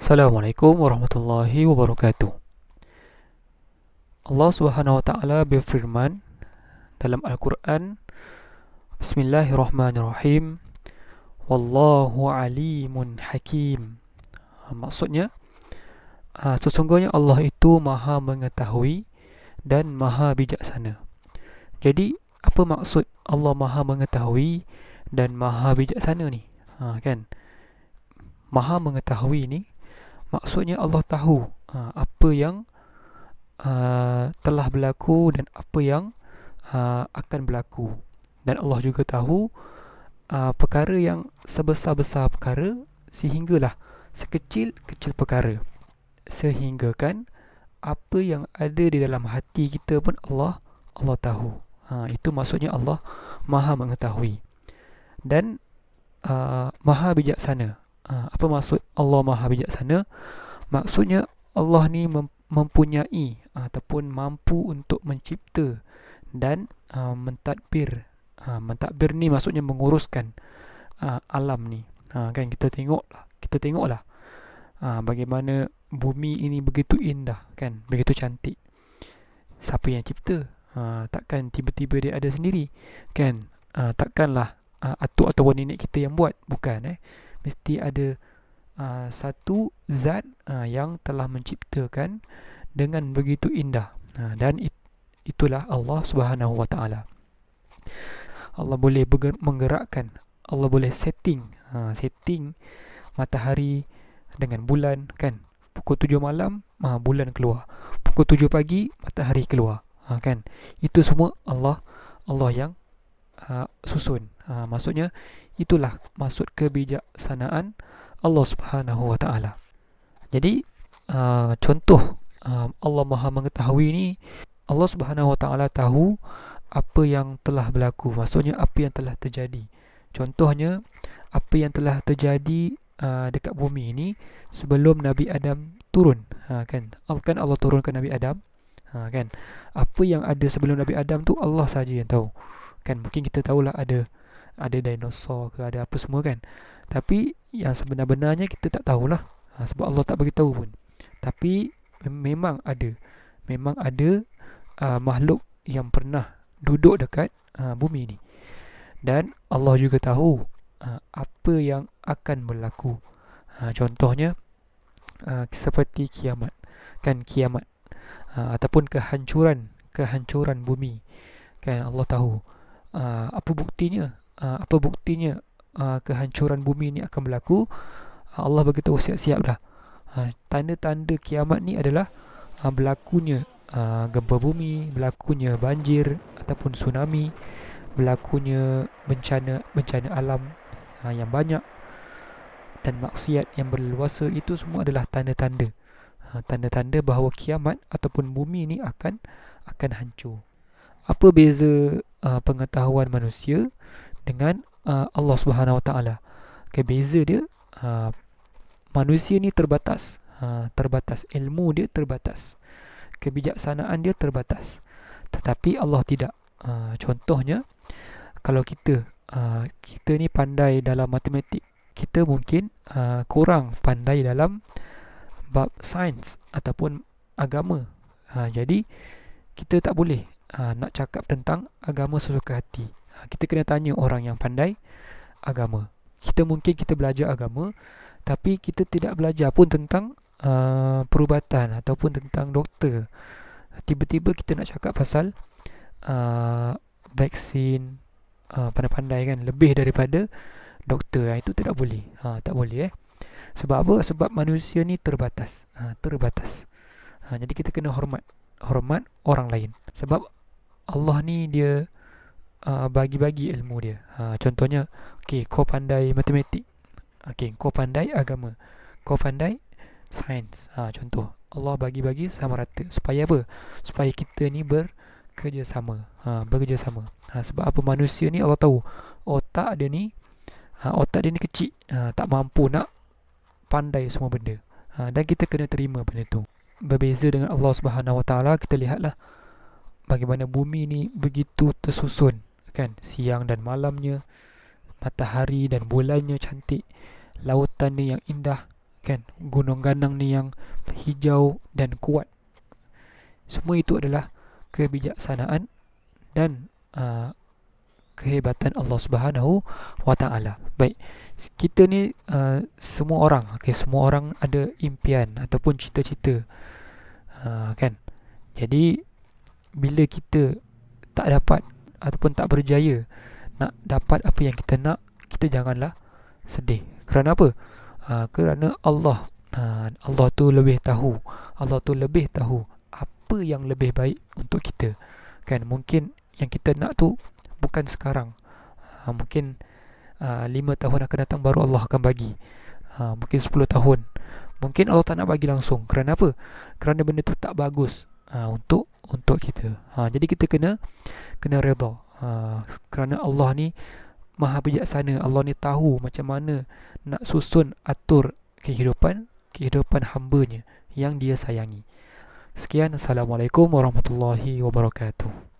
Assalamualaikum warahmatullahi wabarakatuh. Allah Subhanahu wa taala berfirman dalam Al-Quran, Bismillahirrahmanirrahim. Wallahu alimun hakim. Maksudnya, sesungguhnya Allah itu Maha mengetahui dan Maha bijaksana. Jadi, apa maksud Allah Maha mengetahui dan Maha bijaksana ni? Kan? Maha mengetahui ni maksudnya Allah tahu apa yang telah berlaku dan apa yang akan berlaku, dan Allah juga tahu perkara yang sebesar-besar perkara sehinggalah sekecil-kecil perkara, sehingga kan apa yang ada di dalam hati kita pun Allah tahu. Itu maksudnya Allah Maha mengetahui dan Maha bijaksana. Apa maksud Allah Maha bijaksana? Maksudnya Allah ni mempunyai ataupun mampu untuk mencipta dan mentadbir. Mentadbir ni maksudnya menguruskan alam ni. Kan kita tengoklah bagaimana bumi ini begitu indah, kan, begitu cantik. Siapa yang cipta? Takkan tiba-tiba dia ada sendiri, kan? Takkanlah atuk ataupun nenek kita yang buat, bukan. Mesti ada satu zat yang telah menciptakan dengan begitu indah, dan itulah Allah Subhanahu wa taala. Allah boleh menggerakkan, Allah boleh setting matahari dengan bulan, kan. Pukul 7 malam bulan keluar, pukul 7 pagi matahari keluar, kan. Itu semua Allah yang susun. Maksudnya itulah maksud kebijaksanaan Allah Subhanahu wa taala. Jadi contoh Allah Maha mengetahui ni, Allah Subhanahu wa taala tahu apa yang telah berlaku, maksudnya apa yang telah terjadi. Contohnya apa yang telah terjadi dekat bumi ini sebelum Nabi Adam turun, kan. Kan Allah turunkan Nabi Adam, kan. Apa yang ada sebelum Nabi Adam tu Allah saja yang tahu, kan. Mungkin kita tahulah ada dinosaur ke, ada apa semua, kan. Tapi yang sebenar-benarnya kita tak tahulah, sebab Allah tak beritahu pun. Tapi memang ada makhluk yang pernah duduk dekat bumi ni, dan Allah juga tahu apa yang akan berlaku. Contohnya seperti kiamat, kan, kiamat ataupun kehancuran bumi, kan. Allah tahu apa buktinya, kehancuran bumi ni akan berlaku. Allah beritahu siap-siap dah. Tanda-tanda kiamat ni adalah berlakunya gempa bumi, berlakunya banjir ataupun tsunami, berlakunya bencana alam yang banyak, dan maksiat yang berleluasa. Itu semua adalah tanda-tanda bahawa kiamat ataupun bumi ni akan hancur. Apa beza pengetahuan manusia dengan Allah Subhanahu Wa Taala? Beza dia, manusia ni terbatas, ilmu dia terbatas, kebijaksanaan dia terbatas, tetapi Allah tidak. Contohnya, kalau kita ni pandai dalam matematik, kita mungkin kurang pandai dalam bab sains ataupun agama. Jadi kita tak boleh nak cakap tentang agama sesuka hati. Kita kena tanya orang yang pandai agama. Kita belajar agama, tapi kita tidak belajar pun tentang perubatan ataupun tentang doktor. Tiba-tiba kita nak cakap pasal vaksin, pandai-pandai, kan, lebih daripada doktor. Itu tidak boleh. Tak boleh. Sebab apa? Sebab manusia ni terbatas. Jadi kita kena hormat orang lain. Sebab Allah ni dia bagi-bagi ilmu dia. Contohnya, kau pandai matematik, kau pandai agama, kau pandai sains. Contoh, Allah bagi-bagi sama rata. Supaya apa? Supaya kita ni bekerjasama. Sebab apa? Manusia ni Allah tahu otak dia ni kecil, tak mampu nak pandai semua benda. Dan kita kena terima benda tu. Berbeza dengan Allah Subhanahu Wa Taala, kita lihatlah bagaimana bumi ni begitu tersusun, kan. Siang dan malamnya, matahari dan bulannya cantik, lautan yang indah, kan, gunung ganang ni yang hijau dan kuat. Semua itu adalah kebijaksanaan dan kehebatan Allah Subhanahu wa taala. Baik, kita ni semua orang, okey, semua orang ada impian ataupun cita-cita, kan. Jadi bila kita tak dapat ataupun tak berjaya nak dapat apa yang kita nak, kita janganlah sedih. Kerana apa? Kerana Allah tu lebih tahu. Allah tu lebih tahu apa yang lebih baik untuk kita. Kan, mungkin yang kita nak tu bukan sekarang. Mungkin 5 tahun akan datang baru Allah akan bagi. Mungkin 10 tahun. Mungkin Allah tak nak bagi langsung. Kerana apa? Kerana benda tu tak bagus untuk kita. Jadi kita kena redha. Kerana Allah ni Maha bijaksana. Allah ni tahu macam mana nak susun atur kehidupan hamba-Nya yang Dia sayangi. Sekian, Assalamualaikum warahmatullahi wabarakatuh.